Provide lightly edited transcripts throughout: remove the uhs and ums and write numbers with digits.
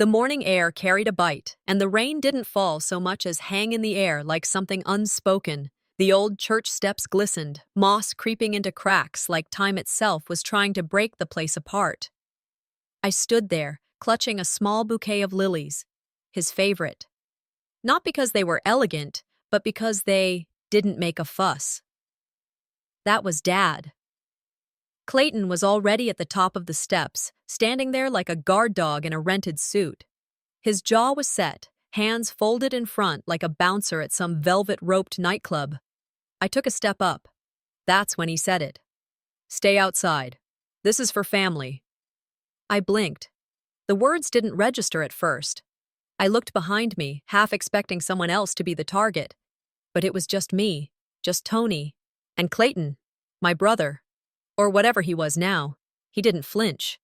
The morning air carried a bite, and the rain didn't fall so much as hang in the air like something unspoken. The old church steps glistened, moss creeping into cracks like time itself was trying to break the place apart. I stood there, clutching a small bouquet of lilies, his favorite. Not because they were elegant, but because they didn't make a fuss. That was Dad. Clayton was already at the top of the steps, standing there like a guard dog in a rented suit. His jaw was set, hands folded in front like a bouncer at some velvet-roped nightclub. I took a step up. That's when he said it. "Stay outside. This is for family." I blinked. The words didn't register at first. I looked behind me, half expecting someone else to be the target. But it was just me, just Toni, and Clayton, my brother. Or whatever he was now. He didn't flinch.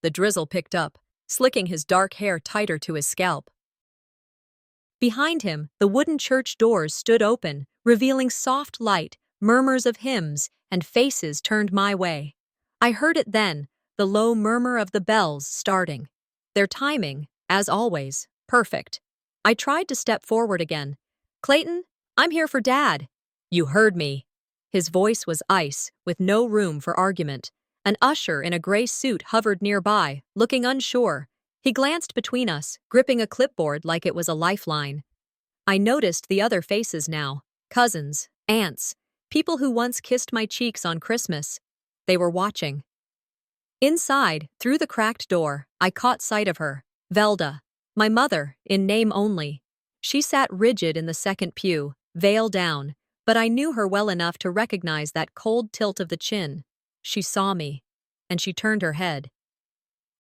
The drizzle picked up, slicking his dark hair tighter to his scalp. Behind him, the wooden church doors stood open, revealing soft light, murmurs of hymns, and faces turned my way. I heard it then, the low murmur of the bells starting. Their timing, as always, perfect. I tried to step forward again. "Clayton, I'm here for Dad." "You heard me." His voice was ice, with no room for argument. An usher in a gray suit hovered nearby, looking unsure. He glanced between us, gripping a clipboard like it was a lifeline. I noticed the other faces now. Cousins, aunts, people who once kissed my cheeks on Christmas. They were watching. Inside, through the cracked door, I caught sight of her, Velda, my mother, in name only. She sat rigid in the second pew, veil down, but I knew her well enough to recognize that cold tilt of the chin. She saw me, and she turned her head.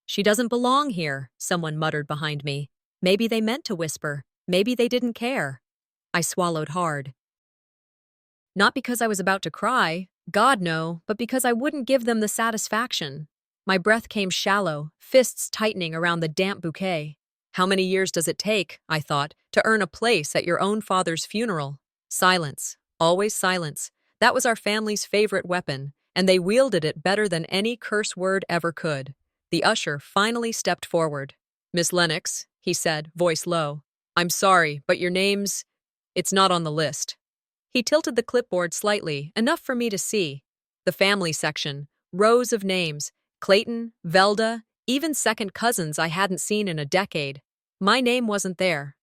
"She doesn't belong here," someone muttered behind me. Maybe they meant to whisper, maybe they didn't care. I swallowed hard. Not because I was about to cry, God no, but because I wouldn't give them the satisfaction. My breath came shallow, fists tightening around the damp bouquet. How many years does it take, I thought, to earn a place at your own father's funeral? Silence. Always silence. That was our family's favorite weapon, and they wielded it better than any curse word ever could. The usher finally stepped forward. "Miss Lennox," he said, voice low. "I'm sorry, but your name's... it's not on the list." He tilted the clipboard slightly, enough for me to see. The family section, rows of names, Clayton, Velda, even second cousins I hadn't seen in a decade. My name wasn't there.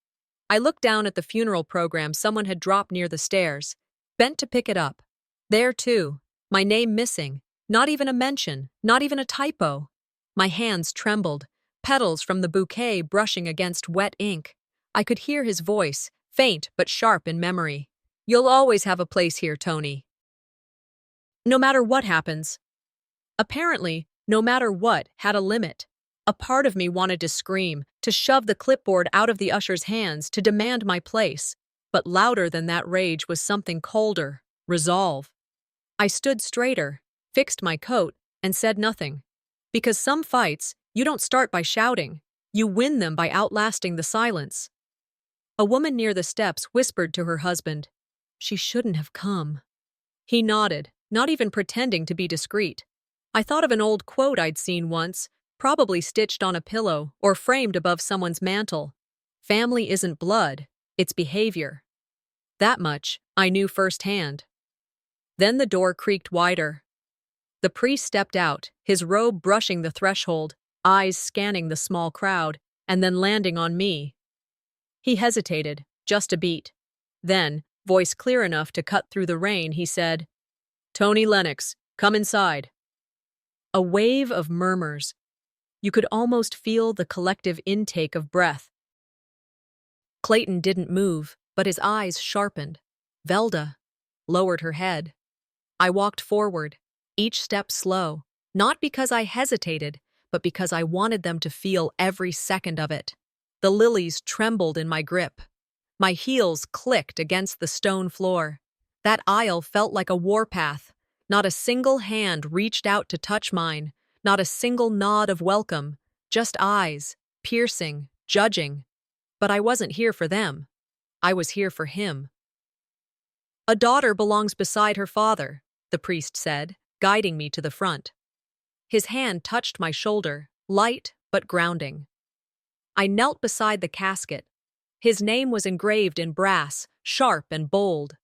I looked down at the funeral program someone had dropped near the stairs, bent to pick it up. There too, my name missing, not even a mention, not even a typo. My hands trembled, petals from the bouquet brushing against wet ink. I could hear his voice, faint but sharp in memory. "You'll always have a place here, Toni. No matter what happens." Apparently, no matter what had a limit. A part of me wanted to scream, to shove the clipboard out of the usher's hands, to demand my place. But louder than that rage was something colder, resolve. I stood straighter, fixed my coat, and said nothing. Because some fights, you don't start by shouting. You win them by outlasting the silence. A woman near the steps whispered to her husband, "She shouldn't have come." He nodded, not even pretending to be discreet. I thought of an old quote I'd seen once, probably stitched on a pillow or framed above someone's mantle. Family isn't blood, it's behavior. That much I knew firsthand. Then the door creaked wider. The priest stepped out, his robe brushing the threshold, eyes scanning the small crowd, and then landing on me. He hesitated, just a beat. Then, voice clear enough to cut through the rain, he said, "Toni Lennox, come inside." A wave of murmurs. You could almost feel the collective intake of breath. Clayton didn't move, but his eyes sharpened. Velda lowered her head. I walked forward, each step slow, not because I hesitated, but because I wanted them to feel every second of it. The lilies trembled in my grip. My heels clicked against the stone floor. That aisle felt like a warpath. Not a single hand reached out to touch mine, not a single nod of welcome, just eyes, piercing, judging. But I wasn't here for them. I was here for him. "A daughter belongs beside her father," the priest said, guiding me to the front. His hand touched my shoulder, light but grounding. I knelt beside the casket. His name was engraved in brass, sharp and bold.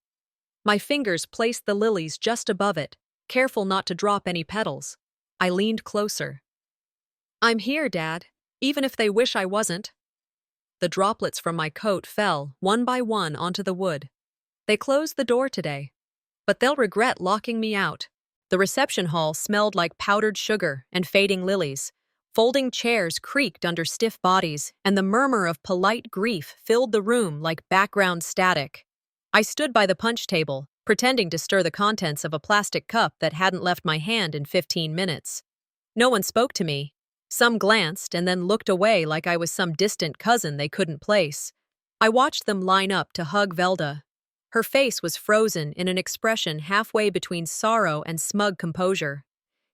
My fingers placed the lilies just above it, careful not to drop any petals. I leaned closer. "I'm here, Dad, even if they wish I wasn't." The droplets from my coat fell, one by one, onto the wood. "They closed the door today, but they'll regret locking me out." The reception hall smelled like powdered sugar and fading lilies. Folding chairs creaked under stiff bodies, and the murmur of polite grief filled the room like background static. I stood by the punch table, pretending to stir the contents of a plastic cup that hadn't left my hand in 15 minutes. No one spoke to me. Some glanced and then looked away like I was some distant cousin they couldn't place. I watched them line up to hug Velda. Her face was frozen in an expression halfway between sorrow and smug composure.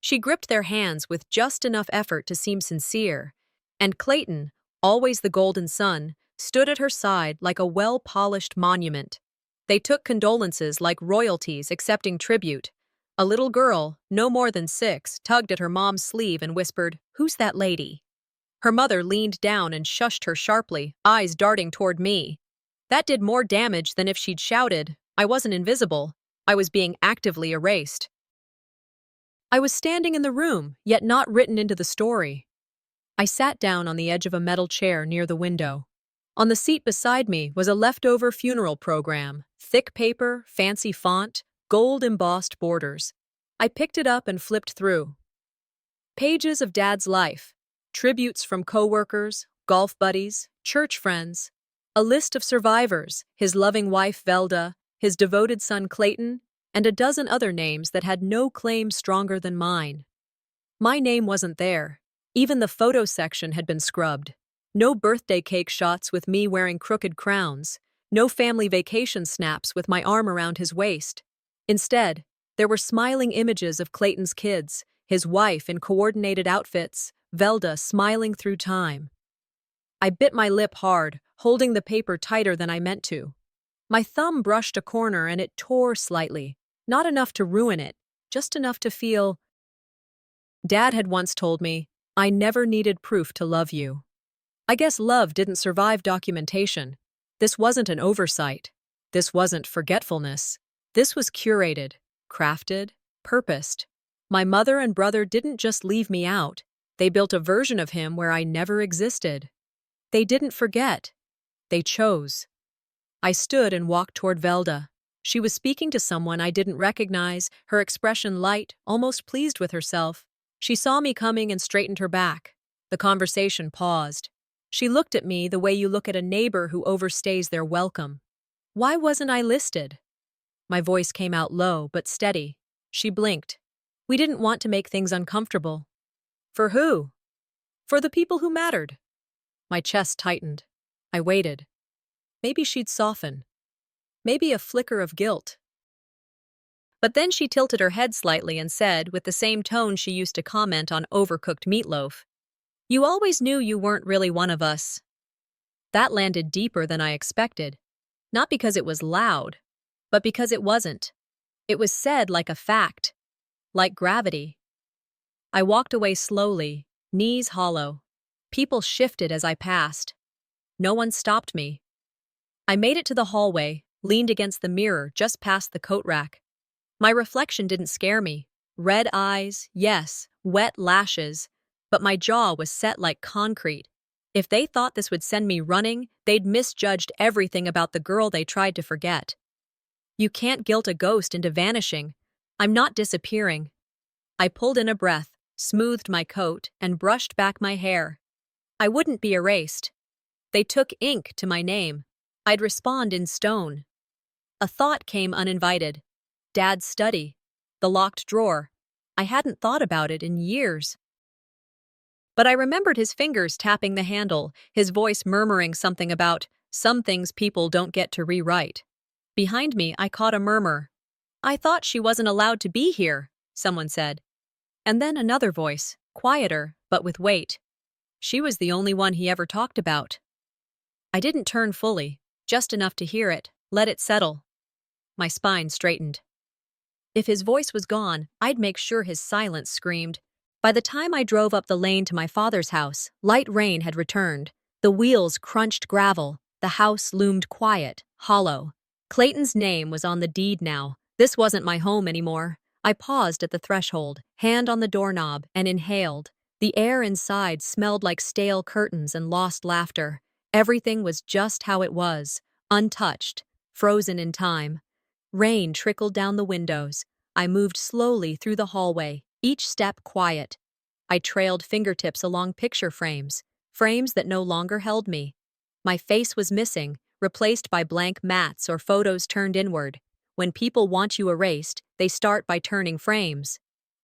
She gripped their hands with just enough effort to seem sincere, and Clayton, always the golden son, stood at her side like a well-polished monument. They took condolences like royalties accepting tribute. A little girl, no more than 6, tugged at her mom's sleeve and whispered, "Who's that lady?" Her mother leaned down and shushed her sharply, eyes darting toward me. That did more damage than if she'd shouted. I wasn't invisible. I was being actively erased. I was standing in the room, yet not written into the story. I sat down on the edge of a metal chair near the window. On the seat beside me was a leftover funeral program, thick paper, fancy font, gold-embossed borders. I picked it up and flipped through. Pages of Dad's life, tributes from coworkers, golf buddies, church friends, a list of survivors, his loving wife Velda, his devoted son Clayton, and a dozen other names that had no claim stronger than mine. My name wasn't there. Even the photo section had been scrubbed. No birthday cake shots with me wearing crooked crowns. No family vacation snaps with my arm around his waist. Instead, there were smiling images of Clayton's kids, his wife in coordinated outfits, Velda smiling through time. I bit my lip hard, holding the paper tighter than I meant to. My thumb brushed a corner and it tore slightly. Not enough to ruin it, just enough to feel. Dad had once told me, "I never needed proof to love you." I guess love didn't survive documentation. This wasn't an oversight. This wasn't forgetfulness. This was curated, crafted, purposed. My mother and brother didn't just leave me out. They built a version of him where I never existed. They didn't forget. They chose. I stood and walked toward Velda. She was speaking to someone I didn't recognize, her expression light, almost pleased with herself. She saw me coming and straightened her back. The conversation paused. She looked at me the way you look at a neighbor who overstays their welcome. "Why wasn't I listed?" My voice came out low but steady. She blinked. "We didn't want to make things uncomfortable." "For who?" "For the people who mattered." My chest tightened. I waited. Maybe she'd soften. Maybe a flicker of guilt. But then she tilted her head slightly and said, with the same tone she used to comment on overcooked meatloaf, "You always knew you weren't really one of us." That landed deeper than I expected. Not because it was loud, but because it wasn't. It was said like a fact, like gravity. I walked away slowly, knees hollow. People shifted as I passed. No one stopped me. I made it to the hallway, leaned against the mirror just past the coat rack. My reflection didn't scare me. Red eyes, yes, wet lashes, but my jaw was set like concrete. If they thought this would send me running, they'd misjudged everything about the girl they tried to forget. You can't guilt a ghost into vanishing. I'm not disappearing. I pulled in a breath, smoothed my coat, and brushed back my hair. I wouldn't be erased. They took ink to my name. I'd respond in stone. A thought came uninvited. Dad's study. The locked drawer. I hadn't thought about it in years. But I remembered his fingers tapping the handle, his voice murmuring something about some things people don't get to rewrite. Behind me, I caught a murmur. "I thought she wasn't allowed to be here," someone said. And then another voice, quieter, but with weight. "She was the only one he ever talked about." I didn't turn fully, just enough to hear it, let it settle. My spine straightened. If his voice was gone, I'd make sure his silence screamed. By the time I drove up the lane to my father's house, light rain had returned. The wheels crunched gravel. The house loomed quiet, hollow. Clayton's name was on the deed now. This wasn't my home anymore. I paused at the threshold, hand on the doorknob, and inhaled. The air inside smelled like stale curtains and lost laughter. Everything was just how it was, untouched, frozen in time. Rain trickled down the windows. I moved slowly through the hallway, each step quiet. I trailed fingertips along picture frames, frames that no longer held me. My face was missing, replaced by blank mats or photos turned inward. When people want you erased, they start by turning frames.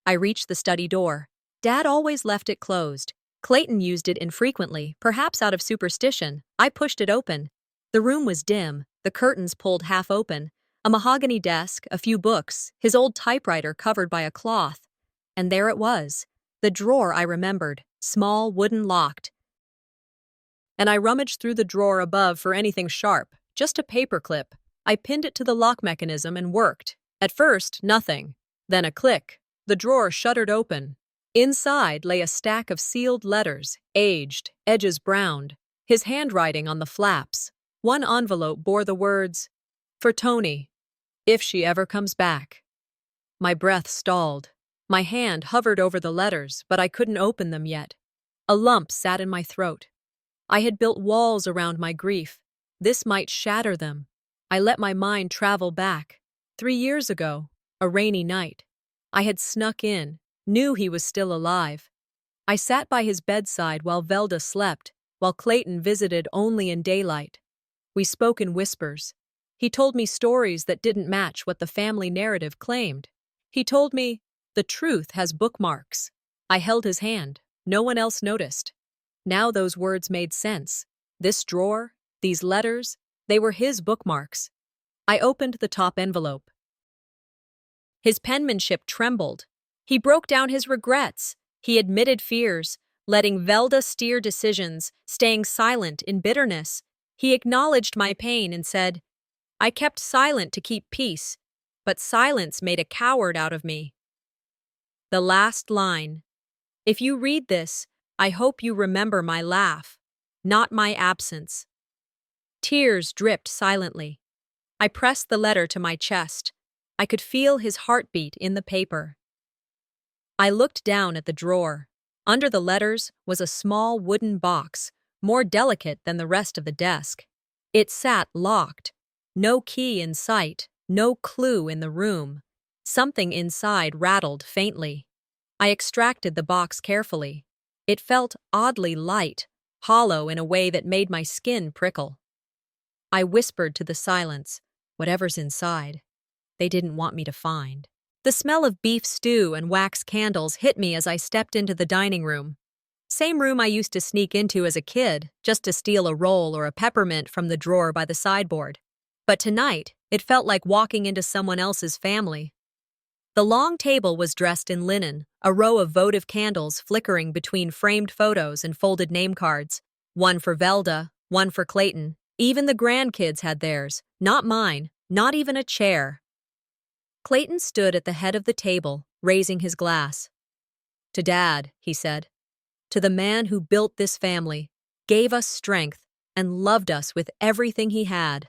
I reached the study door. Dad always left it closed. Clayton used it infrequently, perhaps out of superstition. I pushed it open. The room was dim, the curtains pulled half open. A mahogany desk, a few books, his old typewriter covered by a cloth. And there it was. The drawer I remembered, small, wooden, locked. And I rummaged through the drawer above for anything sharp, just a paperclip. I pinned it to the lock mechanism and worked. At first, nothing. Then a click. The drawer shuttered open. Inside lay a stack of sealed letters, aged, edges browned. His handwriting on the flaps. One envelope bore the words, "For Toni, if she ever comes back." My breath stalled. My hand hovered over the letters, but I couldn't open them yet. A lump sat in my throat. I had built walls around my grief. This might shatter them. I let my mind travel back. 3 years ago, a rainy night. I had snuck in, knew he was still alive. I sat by his bedside while Velda slept, while Clayton visited only in daylight. We spoke in whispers. He told me stories that didn't match what the family narrative claimed. He told me, "The truth has bookmarks." I held his hand. No one else noticed. Now those words made sense. This drawer, these letters, they were his bookmarks. I opened the top envelope. His penmanship trembled. He broke down his regrets. He admitted fears, letting Velda steer decisions, staying silent in bitterness. He acknowledged my pain and said, "I kept silent to keep peace, but silence made a coward out of me." The last line. "If you read this, I hope you remember my laugh, not my absence." Tears dripped silently. I pressed the letter to my chest. I could feel his heartbeat in the paper. I looked down at the drawer. Under the letters was a small wooden box, more delicate than the rest of the desk. It sat locked. No key in sight, no clue in the room. Something inside rattled faintly. I extracted the box carefully. It felt oddly light, hollow in a way that made my skin prickle. I whispered to the silence, "Whatever's inside, they didn't want me to find." The smell of beef stew and wax candles hit me as I stepped into the dining room. Same room I used to sneak into as a kid, just to steal a roll or a peppermint from the drawer by the sideboard. But tonight, it felt like walking into someone else's family. The long table was dressed in linen, a row of votive candles flickering between framed photos and folded name cards. One for Velda, one for Clayton. Even the grandkids had theirs, not mine, not even a chair. Clayton stood at the head of the table, raising his glass. "To Dad," he said. "To the man who built this family, gave us strength, and loved us with everything he had."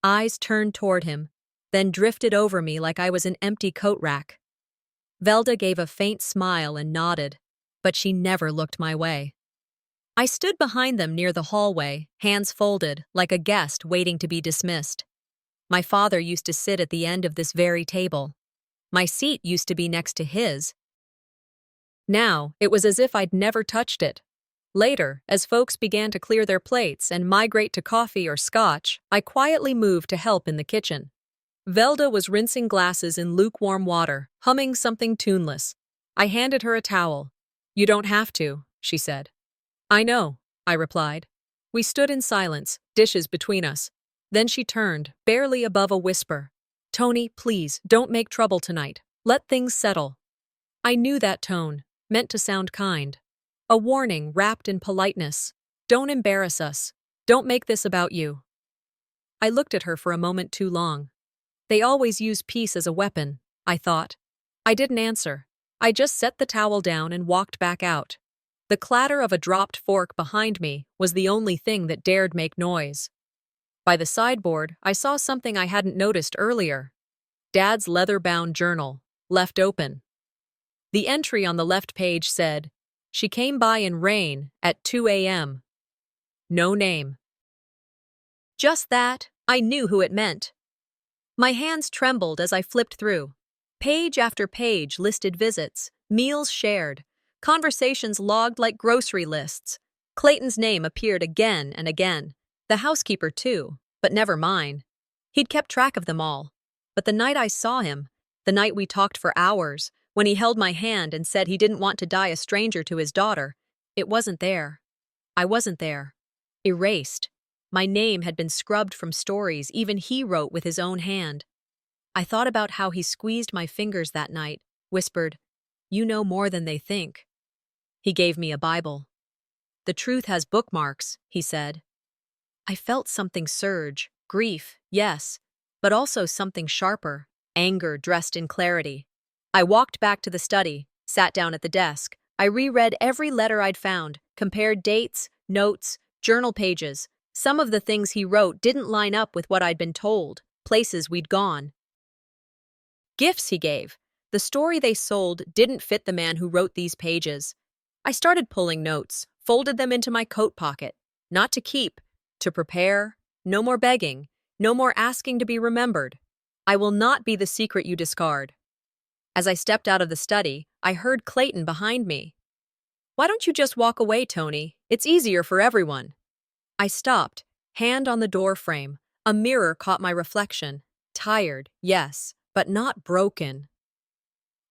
Eyes turned toward him, then drifted over me like I was an empty coat rack. Velda gave a faint smile and nodded, but she never looked my way. I stood behind them near the hallway, hands folded, like a guest waiting to be dismissed. My father used to sit at the end of this very table. My seat used to be next to his. Now, it was as if I'd never touched it. Later, as folks began to clear their plates and migrate to coffee or scotch, I quietly moved to help in the kitchen. Velda was rinsing glasses in lukewarm water, humming something tuneless. I handed her a towel. "You don't have to," she said. "I know," I replied. We stood in silence, dishes between us. Then she turned, barely above a whisper. "Toni, please, don't make trouble tonight. Let things settle." I knew that tone, meant to sound kind. A warning wrapped in politeness. Don't embarrass us. Don't make this about you. I looked at her for a moment too long. They always use peace as a weapon, I thought. I didn't answer. I just set the towel down and walked back out. The clatter of a dropped fork behind me was the only thing that dared make noise. By the sideboard, I saw something I hadn't noticed earlier. Dad's leather-bound journal, left open. The entry on the left page said, "She came by in rain at 2 a.m. No name." Just that, I knew who it meant. My hands trembled as I flipped through. Page after page listed visits, meals shared, conversations logged like grocery lists. Clayton's name appeared again and again. The housekeeper, too, but never mine. He'd kept track of them all. But the night I saw him, the night we talked for hours, when he held my hand and said he didn't want to die a stranger to his daughter, it wasn't there. I wasn't there. Erased. My name had been scrubbed from stories even he wrote with his own hand. I thought about how he squeezed my fingers that night, whispered, "You know more than they think." He gave me a Bible. "The truth has bookmarks," he said. I felt something surge, grief, yes, but also something sharper, anger dressed in clarity. I walked back to the study, sat down at the desk. I reread every letter I'd found, compared dates, notes, journal pages. Some of the things he wrote didn't line up with what I'd been told, places we'd gone. Gifts he gave. The story they sold didn't fit the man who wrote these pages. I started pulling notes, folded them into my coat pocket. Not to keep, to prepare. No more begging. No more asking to be remembered. I will not be the secret you discard. As I stepped out of the study, I heard Clayton behind me. "Why don't you just walk away, Toni? It's easier for everyone." I stopped, hand on the door frame. A mirror caught my reflection. Tired, yes, but not broken.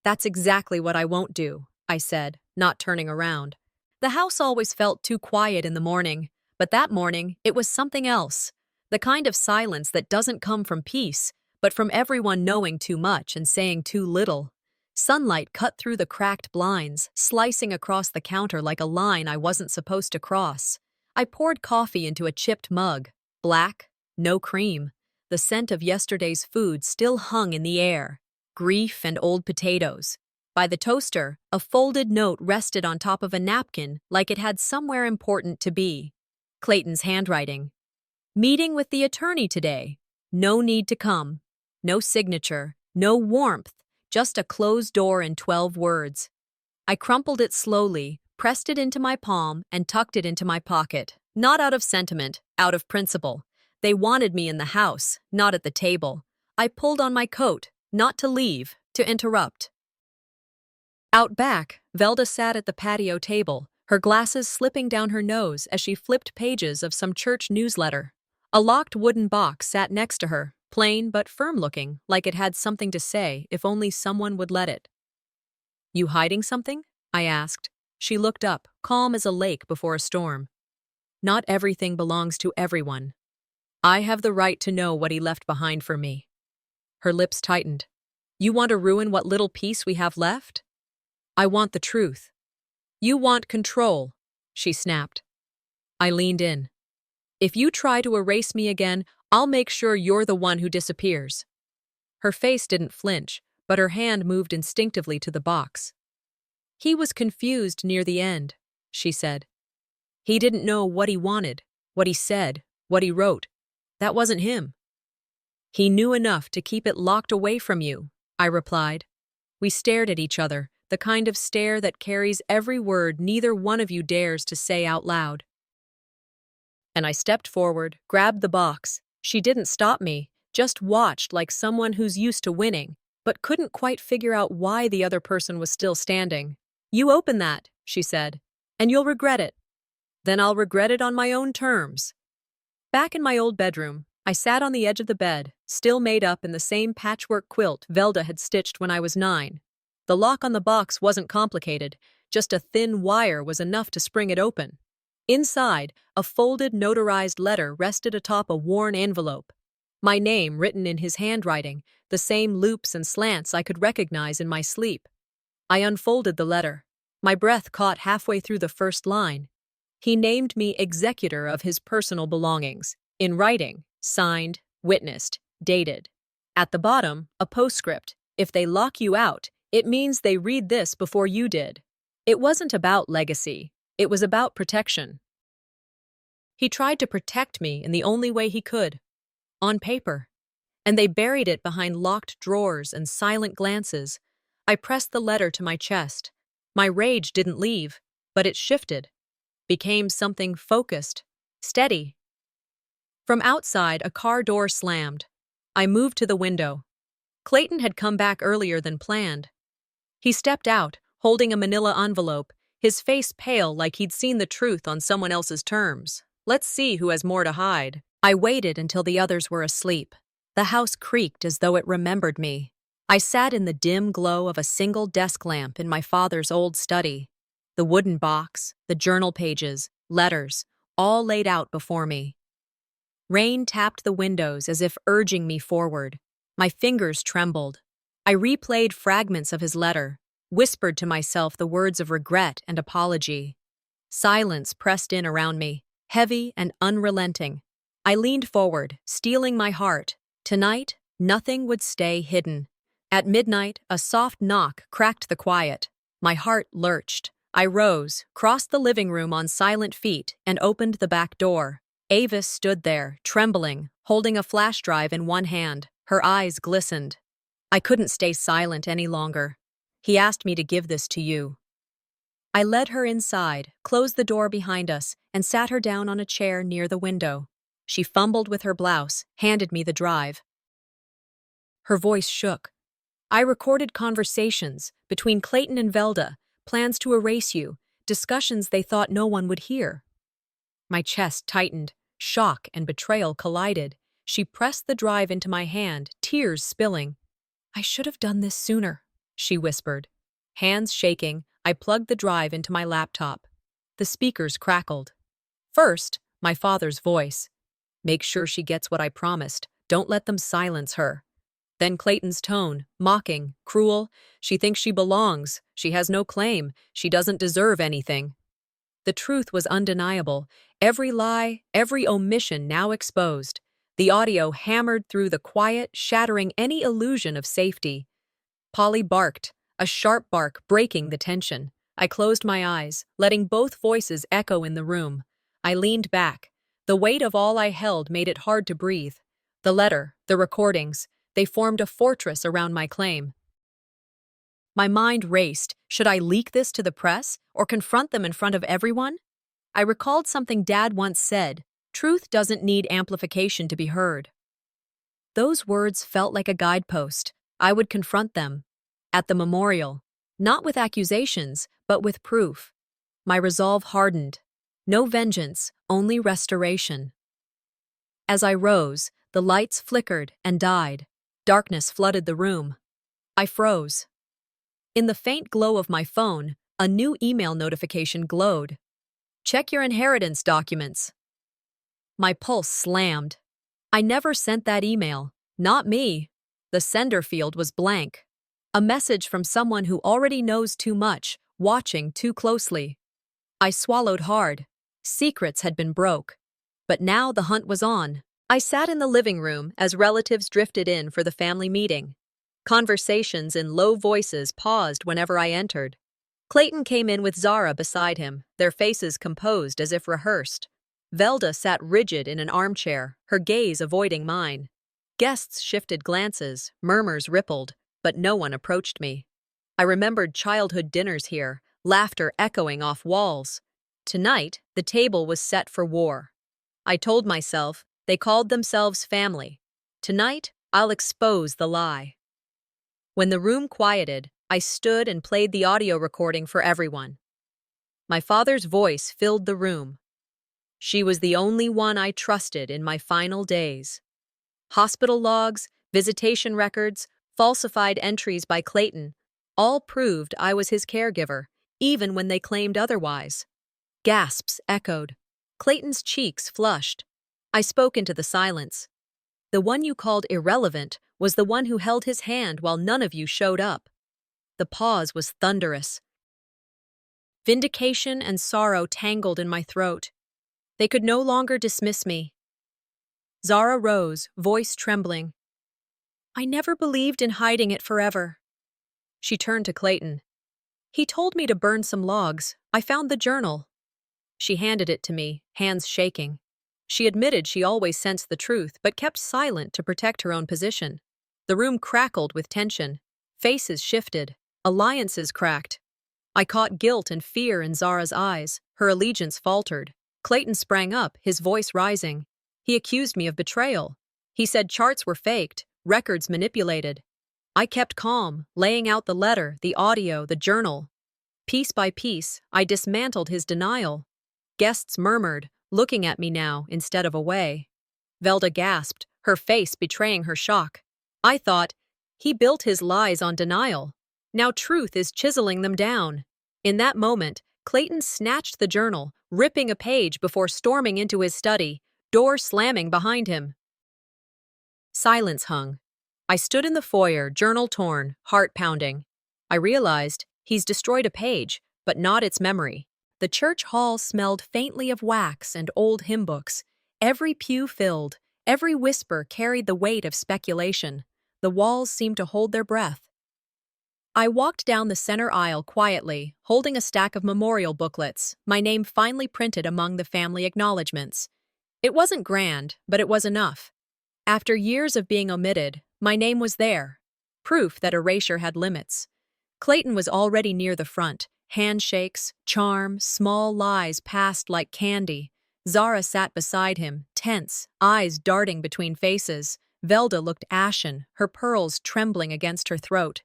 "That's exactly what I won't do," I said, not turning around. The house always felt too quiet in the morning, but that morning it was something else. The kind of silence that doesn't come from peace, but from everyone knowing too much and saying too little. Sunlight cut through the cracked blinds, slicing across the counter like a line I wasn't supposed to cross. I poured coffee into a chipped mug. Black, no cream. The scent of yesterday's food still hung in the air. Grief and old potatoes. By the toaster, a folded note rested on top of a napkin like it had somewhere important to be. Clayton's handwriting. "Meeting with the attorney today. No need to come. No signature, no warmth, just a closed door and 12 words. I crumpled it slowly, pressed it into my palm, and tucked it into my pocket. Not out of sentiment, out of principle. They wanted me in the house, not at the table. I pulled on my coat, not to leave, to interrupt. Out back, Velda sat at the patio table, her glasses slipping down her nose as she flipped pages of some church newsletter. A locked wooden box sat next to her, plain but firm-looking, like it had something to say if only someone would let it. "You hiding something?" I asked. She looked up, calm as a lake before a storm. "Not everything belongs to everyone. I have the right to know what he left behind for me." Her lips tightened. "You want to ruin what little peace we have left?" "I want the truth." "You want control," she snapped. I leaned in. "If you try to erase me again, I'll make sure you're the one who disappears." Her face didn't flinch, but her hand moved instinctively to the box. "He was confused near the end," she said. "He didn't know what he wanted, what he said, what he wrote. That wasn't him." "He knew enough to keep it locked away from you," I replied. We stared at each other, the kind of stare that carries every word neither one of you dares to say out loud. And I stepped forward, grabbed the box. She didn't stop me, just watched like someone who's used to winning, but couldn't quite figure out why the other person was still standing. "You open that," she said, "and you'll regret it." "Then I'll regret it on my own terms." Back in my old bedroom, I sat on the edge of the bed, still made up in the same patchwork quilt Velda had stitched when I was 9. The lock on the box wasn't complicated, just a thin wire was enough to spring it open. Inside, a folded notarized letter rested atop a worn envelope. My name written in his handwriting, the same loops and slants I could recognize in my sleep. I unfolded the letter. My breath caught halfway through the first line. He named me executor of his personal belongings, in writing, signed, witnessed, dated. At the bottom, a postscript. "If they lock you out, it means they read this before you did." It wasn't about legacy. It was about protection. He tried to protect me in the only way he could, on paper. And they buried it behind locked drawers and silent glances. I pressed the letter to my chest. My rage didn't leave, but it shifted, became something focused, steady. From outside, a car door slammed. I moved to the window. Clayton had come back earlier than planned. He stepped out, holding a manila envelope, his face pale like he'd seen the truth on someone else's terms. Let's see who has more to hide. I waited until the others were asleep. The house creaked as though it remembered me. I sat in the dim glow of a single desk lamp in my father's old study. The wooden box, the journal pages, letters, all laid out before me. Rain tapped the windows as if urging me forward. My fingers trembled. I replayed fragments of his letter, whispered to myself the words of regret and apology. Silence pressed in around me, heavy and unrelenting. I leaned forward, steeling my heart. Tonight, nothing would stay hidden. At midnight, a soft knock cracked the quiet. My heart lurched. I rose, crossed the living room on silent feet, and opened the back door. Avis stood there, trembling, holding a flash drive in one hand. Her eyes glistened. I couldn't stay silent any longer. He asked me to give this to you. I led her inside, closed the door behind us, and sat her down on a chair near the window. She fumbled with her blouse, handed me the drive. Her voice shook. I recorded conversations between Clayton and Velda, plans to erase you, discussions they thought no one would hear. My chest tightened. Shock and betrayal collided. She pressed the drive into my hand, tears spilling. I should have done this sooner, she whispered. Hands shaking, I plugged the drive into my laptop. The speakers crackled. First, my father's voice. Make sure she gets what I promised. Don't let them silence her. Then Clayton's tone, mocking, cruel. She thinks she belongs. She has no claim. She doesn't deserve anything. The truth was undeniable. Every lie, every omission now exposed. The audio hammered through the quiet, shattering any illusion of safety. Polly barked, a sharp bark breaking the tension. I closed my eyes, letting both voices echo in the room. I leaned back. The weight of all I held made it hard to breathe. The letter, the recordings, they formed a fortress around my claim. My mind raced. Should I leak this to the press or confront them in front of everyone? I recalled something Dad once said, truth doesn't need amplification to be heard. Those words felt like a guidepost. I would confront them. At the memorial. Not with accusations, but with proof. My resolve hardened. No vengeance, only restoration. As I rose, the lights flickered and died. Darkness flooded the room. I froze. In the faint glow of my phone, a new email notification glowed. Check your inheritance documents. My pulse slammed. I never sent that email. Not me. The sender field was blank. A message from someone who already knows too much, watching too closely. I swallowed hard. Secrets had been broke. But now the hunt was on. I sat in the living room as relatives drifted in for the family meeting. Conversations in low voices paused whenever I entered. Clayton came in with Zara beside him, their faces composed as if rehearsed. Velda sat rigid in an armchair, her gaze avoiding mine. Guests shifted glances, murmurs rippled, but no one approached me. I remembered childhood dinners here, laughter echoing off walls. Tonight, the table was set for war. I told myself, they called themselves family. Tonight, I'll expose the lie. When the room quieted, I stood and played the audio recording for everyone. My father's voice filled the room. She was the only one I trusted in my final days. Hospital logs, visitation records, falsified entries by Clayton, all proved I was his caregiver, even when they claimed otherwise. Gasps echoed. Clayton's cheeks flushed. I spoke into the silence. The one you called irrelevant was the one who held his hand while none of you showed up. The pause was thunderous. Vindication and sorrow tangled in my throat. They could no longer dismiss me. Zara rose, voice trembling. I never believed in hiding it forever. She turned to Clayton. He told me to burn some logs. I found the journal. She handed it to me, hands shaking. She admitted she always sensed the truth, but kept silent to protect her own position. The room crackled with tension. Faces shifted. Alliances cracked. I caught guilt and fear in Zara's eyes. Her allegiance faltered. Clayton sprang up, his voice rising. He accused me of betrayal. He said charts were faked, records manipulated. I kept calm, laying out the letter, the audio, the journal. Piece by piece, I dismantled his denial. Guests murmured, looking at me now instead of away. Velda gasped, her face betraying her shock. I thought, he built his lies on denial. Now truth is chiseling them down. In that moment, Clayton snatched the journal, ripping a page before storming into his study, door slamming behind him. Silence hung. I stood in the foyer, journal torn, heart pounding. I realized he's destroyed a page, but not its memory. The church hall smelled faintly of wax and old hymn books. Every pew filled, every whisper carried the weight of speculation. The walls seemed to hold their breath. I walked down the center aisle quietly, holding a stack of memorial booklets, my name finally printed among the family acknowledgments. It wasn't grand, but it was enough. After years of being omitted, my name was there, proof that erasure had limits. Clayton was already near the front. Handshakes, charm, small lies passed like candy. Zara sat beside him, tense, eyes darting between faces. Velda looked ashen, her pearls trembling against her throat.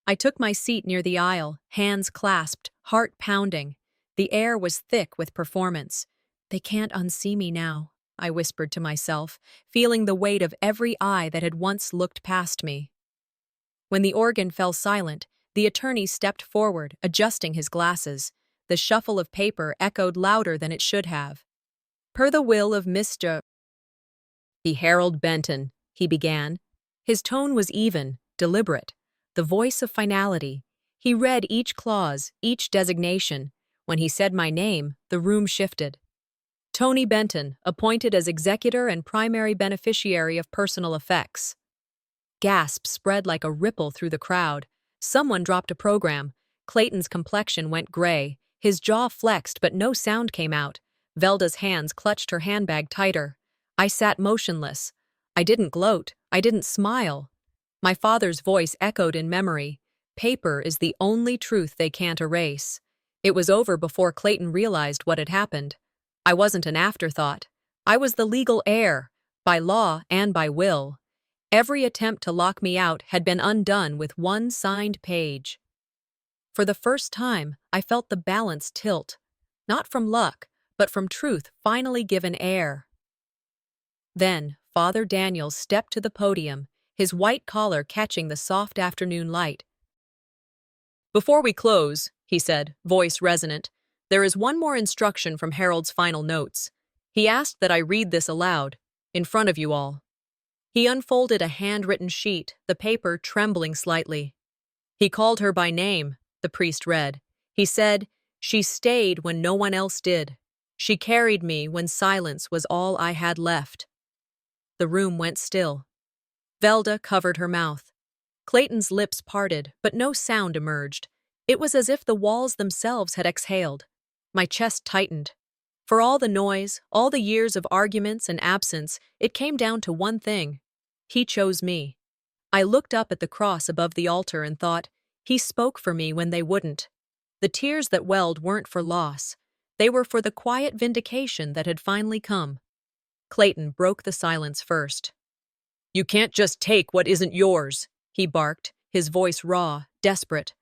I took my seat near the aisle, hands clasped, heart pounding. The air was thick with performance. They can't unsee me now, I whispered to myself, feeling the weight of every eye that had once looked past me. When the organ fell silent, the attorney stepped forward, adjusting his glasses. The shuffle of paper echoed louder than it should have. Per the will of Mr. Harold Benton, he began. His tone was even, deliberate, the voice of finality. He read each clause, each designation. When he said my name, the room shifted. Toni Benton, appointed as executor and primary beneficiary of personal effects. Gasps spread like a ripple through the crowd. Someone dropped a program. Clayton's complexion went gray. His jaw flexed, but no sound came out. Velda's hands clutched her handbag tighter. I sat motionless. I didn't gloat. I didn't smile. My father's voice echoed in memory. Paper is the only truth they can't erase. It was over before Clayton realized what had happened. I wasn't an afterthought. I was the legal heir, by law and by will. Every attempt to lock me out had been undone with one signed page. For the first time, I felt the balance tilt, not from luck, but from truth finally given air. Then, Father Daniel stepped to the podium, his white collar catching the soft afternoon light. Before we close, he said, voice resonant, there is one more instruction from Harold's final notes. He asked that I read this aloud, in front of you all. He unfolded a handwritten sheet, the paper trembling slightly. He called her by name, the priest read. He said, she stayed when no one else did. She carried me when silence was all I had left. The room went still. Velda covered her mouth. Clayton's lips parted, but no sound emerged. It was as if the walls themselves had exhaled. My chest tightened. For all the noise, all the years of arguments and absence, it came down to one thing. He chose me. I looked up at the cross above the altar and thought, he spoke for me when they wouldn't. The tears that welled weren't for loss. They were for the quiet vindication that had finally come. Clayton broke the silence first. You can't just take what isn't yours, he barked, his voice raw, desperate.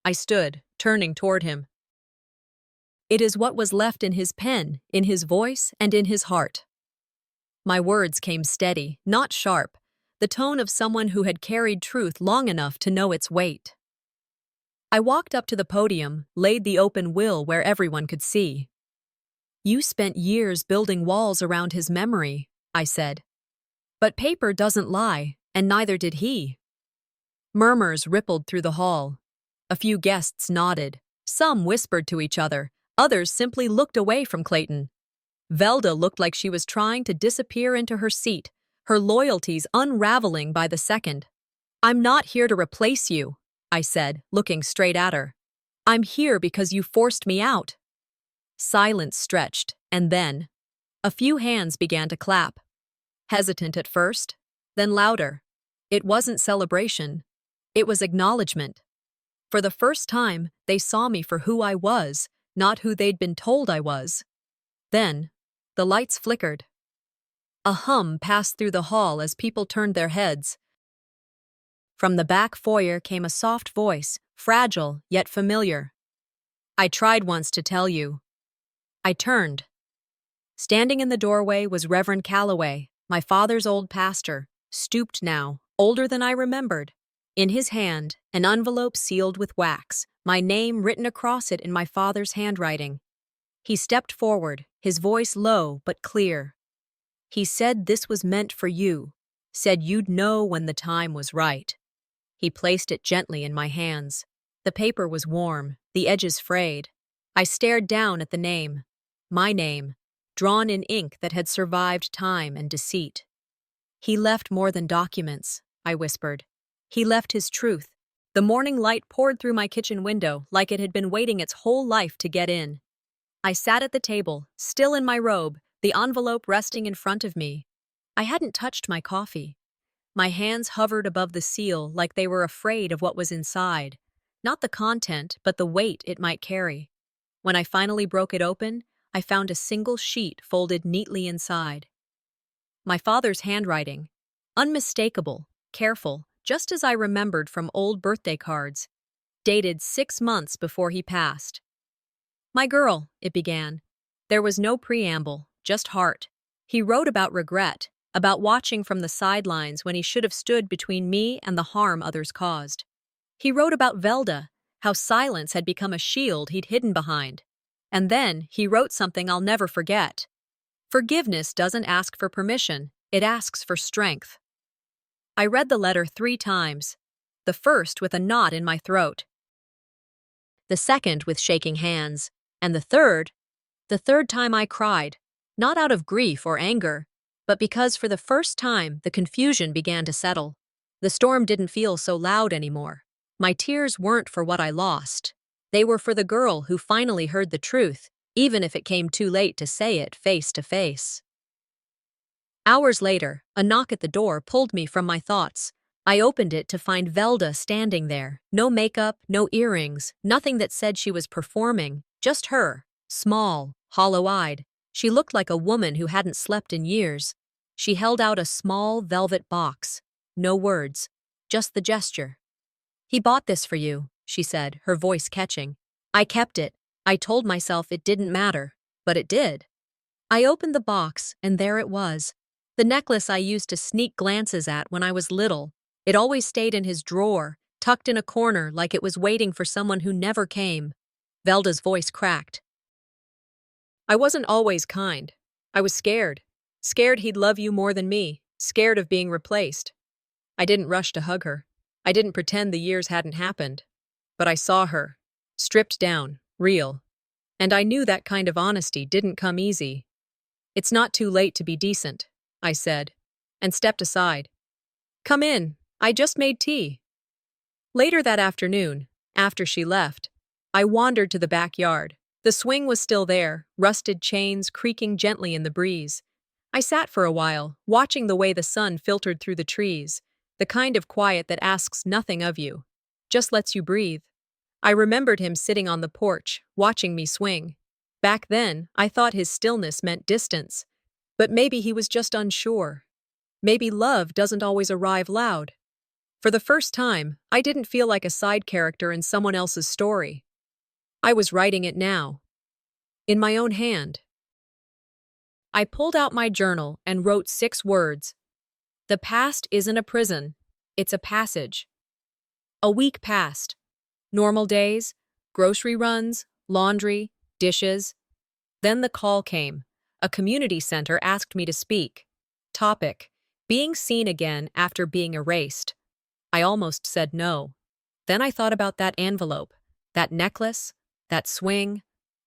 I stood, turning toward him. It is what was left in his pen, in his voice, and in his heart. My words came steady, not sharp, the tone of someone who had carried truth long enough to know its weight. I walked up to the podium, laid the open will where everyone could see. You spent years building walls around his memory, I said. But paper doesn't lie, and neither did he. Murmurs rippled through the hall. A few guests nodded. Some whispered to each other. Others simply looked away from Clayton. Velda looked like she was trying to disappear into her seat, her loyalties unraveling by the second. I'm not here to replace you, I said, looking straight at her. I'm here because you forced me out. Silence stretched, and then a few hands began to clap. Hesitant at first, then louder. It wasn't celebration. It was acknowledgement. For the first time, they saw me for who I was, not who they'd been told I was. Then, the lights flickered. A hum passed through the hall as people turned their heads. From the back foyer came a soft voice, fragile yet familiar. "I tried once to tell you." I turned. Standing in the doorway was Reverend Calloway, my father's old pastor, stooped now, older than I remembered. In his hand, an envelope sealed with wax, my name written across it in my father's handwriting. He stepped forward, his voice low but clear. He said this was meant for you, said you'd know when the time was right. He placed it gently in my hands. The paper was warm, the edges frayed. I stared down at the name, my name, drawn in ink that had survived time and deceit. "He left more than documents," I whispered. "He left his truth." The morning light poured through my kitchen window like it had been waiting its whole life to get in. I sat at the table, still in my robe, the envelope resting in front of me. I hadn't touched my coffee. My hands hovered above the seal like they were afraid of what was inside. Not the content, but the weight it might carry. When I finally broke it open, I found a single sheet folded neatly inside. My father's handwriting. Unmistakable, careful, just as I remembered from old birthday cards. Dated 6 months before he passed. "My girl," it began. There was no preamble, just heart. He wrote about regret, about watching from the sidelines when he should have stood between me and the harm others caused. He wrote about Velda, how silence had become a shield he'd hidden behind. And then he wrote something I'll never forget. Forgiveness doesn't ask for permission, it asks for strength. I read the letter 3 times, the first with a knot in my throat, the second with shaking hands, and the third time I cried, not out of grief or anger, but because for the first time the confusion began to settle. The storm didn't feel so loud anymore. My tears weren't for what I lost. They were for the girl who finally heard the truth, even if it came too late to say it face to face. Hours later, a knock at the door pulled me from my thoughts. I opened it to find Velda standing there. No makeup, no earrings, nothing that said she was performing, just her, small, hollow-eyed. She looked like a woman who hadn't slept in years. She held out a small velvet box. No words, just the gesture. "He bought this for you," she said, her voice catching. I kept it. I told myself it didn't matter, but it did. I opened the box, and there it was. The necklace I used to sneak glances at when I was little. It always stayed in his drawer, tucked in a corner like it was waiting for someone who never came. Velda's voice cracked. "I wasn't always kind. I was scared. Scared he'd love you more than me. Scared of being replaced. I didn't rush to hug her. I didn't pretend the years hadn't happened. But I saw her. Stripped down. Real. And I knew that kind of honesty didn't come easy. It's not too late to be decent," I said, and stepped aside. "Come in. I just made tea." Later that afternoon, after she left, I wandered to the backyard. The swing was still there, rusted chains creaking gently in the breeze. I sat for a while, watching the way the sun filtered through the trees, the kind of quiet that asks nothing of you, just lets you breathe. I remembered him sitting on the porch, watching me swing. Back then, I thought his stillness meant distance. But maybe he was just unsure. Maybe love doesn't always arrive loud. For the first time, I didn't feel like a side character in someone else's story. I was writing it now. In my own hand. I pulled out my journal and wrote 6 words. The past isn't a prison. It's a passage. A week passed. Normal days, grocery runs, laundry, dishes. Then the call came. A community center asked me to speak. Topic: being seen again after being erased. I almost said no. Then I thought about that envelope, that necklace, that swing.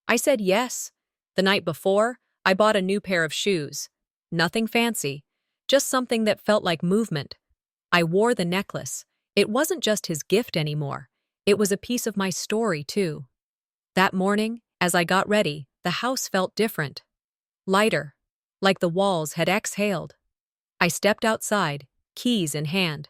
I said yes. The night before, I bought a new pair of shoes. Nothing fancy, just something that felt like movement. I wore the necklace. It wasn't just his gift anymore. It was a piece of my story, too. That morning, as I got ready, the house felt different. Lighter, like the walls had exhaled. I stepped outside, keys in hand.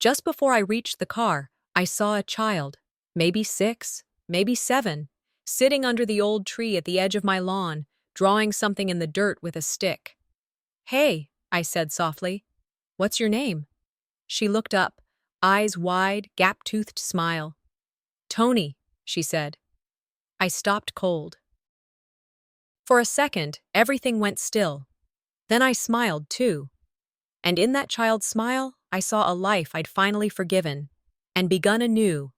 Just before I reached the car, I saw a child, maybe 6, maybe 7, sitting under the old tree at the edge of my lawn, drawing something in the dirt with a stick. "Hey," I said softly. "What's your name?" She looked up, eyes wide, gap-toothed smile. "Toni," she said. I stopped cold. For a second, everything went still. Then I smiled, too. And in that child's smile, I saw a life I'd finally forgiven and begun anew